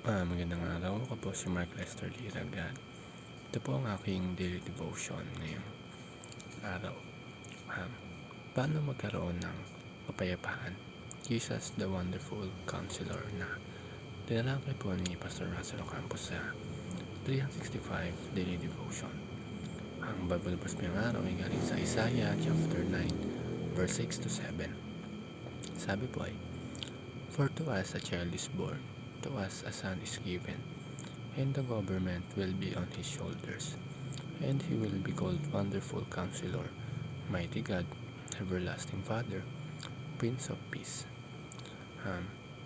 Magandang araw. Ako po si Mark Lester Liragan. Ito po ang aking daily devotion ngayong araw. Um, Paano magkaroon ng kapayapaan? Jesus the Wonderful Counselor na tinalakay po ni Pastor Russell Ocampo sa 365 Daily Devotion. Ang Bible verse ngayong araw ay galing sa Isaiah chapter 9 verse 6 to 7. Sabi po ay, "For to us a child is born, to us a son is given, and the government will be on his shoulders, and he will be called Wonderful Counselor, Mighty God, Everlasting Father, Prince of Peace."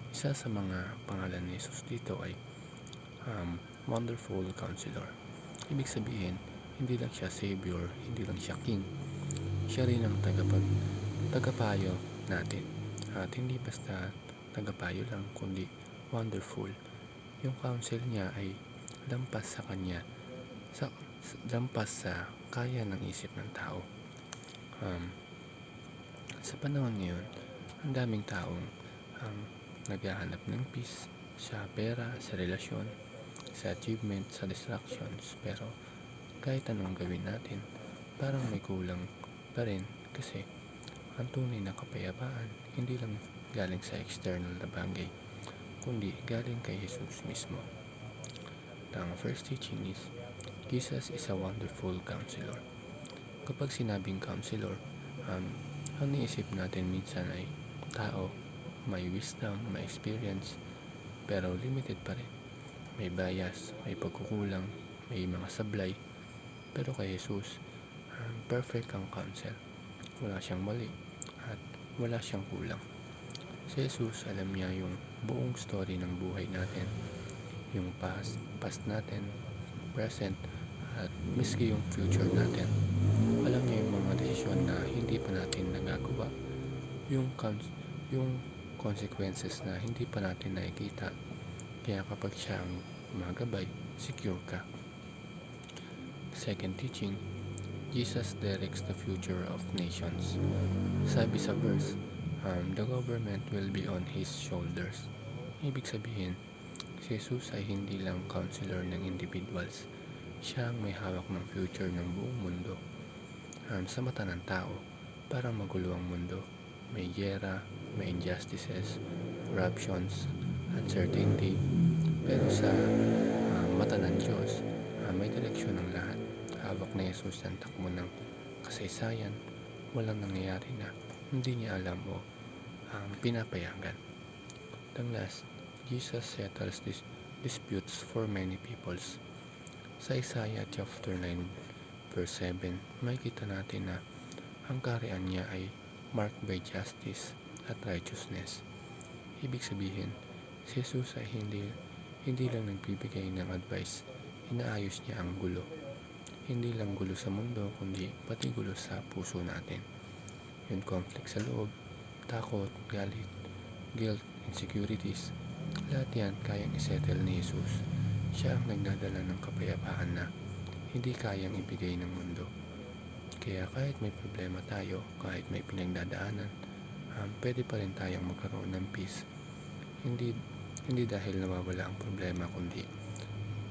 Isa sa mga pangalan ni Jesus dito ay Wonderful Counselor. Ibig sabihin, hindi lang siya Savior, hindi lang siya King. Siya rin ang tagapayo natin. At hindi basta tagapayo lang, kundi wonderful. Yung counsel niya ay lampas sa kaya ng isip ng tao. Sa panahon ngayon, ang daming taong naghahanap ng peace sa pera, sa relasyon, sa achievement, sa distractions. Pero kahit anong gawin natin, parang may kulang pa rin, kasi ang tunay na kapayapaan hindi lang galing sa external na bagay, kundi galing kay Jesus mismo. Ang first teaching is, Jesus is a wonderful counselor. Kapag sinabing counselor, ang naisip natin minsan ay tao, may wisdom, may experience, pero limited pa rin. May bias, may pagkukulang, may mga sablay. Pero kay Jesus, perfect ang counsel. Wala siyang mali at wala siyang kulang. Si Jesus, alam niya yung buong story ng buhay natin, yung past natin, present, at miski yung future natin. Alam niya yung mga desisyon na hindi pa natin nagagawa, yung consequences na hindi pa natin nakikita. Kaya kapag siya ang magabay, secure ka. Second teaching, Jesus directs the future of nations. Sabi sa verse, the government will be on his shoulders. Ibig sabihin, si Jesus ay hindi lang counselor ng individuals. Siya ang may hawak ng future ng buong mundo. Sa mata ng tao, parang magulo ang mundo. May giyera, may injustices, corruptions, uncertainty. Pero sa mata ng Diyos, may direksyon ng lahat. Hawak na Jesus ang takbo ng kasaysayan. Walang nangyayari na hindi niya alam o pinapayagan. Ang last, Jesus settles disputes for many peoples. Sa Isaiah chapter 9 verse 7, makikita natin na ang kaharian niya ay marked by justice at righteousness. Ibig sabihin, si Jesus ay hindi lang nagbibigay ng advice, inaayos niya ang gulo. Hindi lang gulo sa mundo, kundi pati gulo sa puso natin. Yung conflict sa loob, takot, galit, guilt, insecurities, lahat yan kayang isettle ni Jesus. Siya ang nagdadala ng kapayapaan na hindi kayang ibigay ng mundo. Kaya kahit may problema tayo, kahit may pinagdadaanan, pwede pa rin tayong magkaroon ng peace. Hindi dahil nawawala ang problema, kundi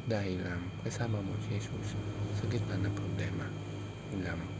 dahil kasama mo si Jesus sa gitna ng problema. Yun lamang.